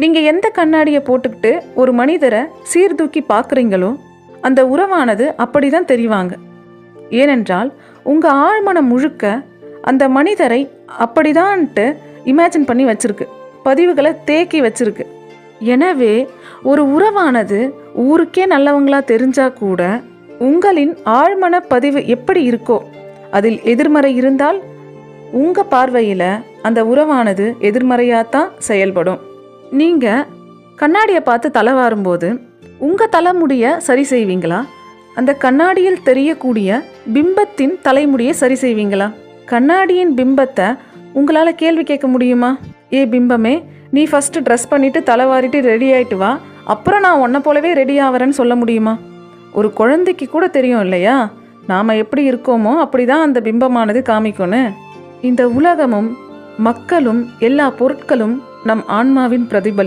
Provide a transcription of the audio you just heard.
நீங்கள் எந்த கண்ணாடியை போட்டுக்கிட்டு ஒரு மனிதரை சீர்தூக்கி பார்க்குறீங்களோ அந்த உறவானது அப்படி தான் தெரிவாங்க. ஏனென்றால் உங்கள் ஆழ்மனம் முழுக்க அந்த மனிதரை அப்படிதான்ட்டு இமேஜின் பண்ணி வச்சிருக்கு, பதிவுகளை தேக்கி வச்சிருக்கு. எனவே ஒரு உறவானது ஊருக்கே நல்லவங்களா தெரிஞ்சா கூட உங்களின் ஆழ்மன பதிவு எப்படி இருக்கோ, அதில் எதிர்மறை இருந்தால் உங்கள் பார்வையில் அந்த உறவானது எதிர்மறையாகத்தான் செயல்படும். நீங்கள் கண்ணாடியை பார்த்து தலை வாரும்போது உங்கள் தலைமுடியை சரி செய்வீங்களா, அந்த கண்ணாடியில் தெரியக்கூடிய பிம்பத்தின் தலைமுடியை சரி செய்வீங்களா? கண்ணாடியின் பிம்பத்தை உங்களால் கேள்வி கேட்க முடியுமா? ஏ பிம்பமே, நீ ஃபஸ்ட்டு ட்ரெஸ் பண்ணிவிட்டு தலைவாரிட்டு ரெடி ஆகிட்டு வா, அப்புறம் நான் உன்னை போலவே ரெடி ஆகிறேன்னு சொல்ல முடியுமா? ஒரு குழந்தைக்கு கூட தெரியும் இல்லையா, நாம் எப்படி இருக்கோமோ அப்படி தான் அந்த பிம்பமானது காமிக்கும்னு. இந்த உலகமும் மக்களும் எல்லா பொருட்களும் நம் ஆன்மாவின் பிரதிபலி.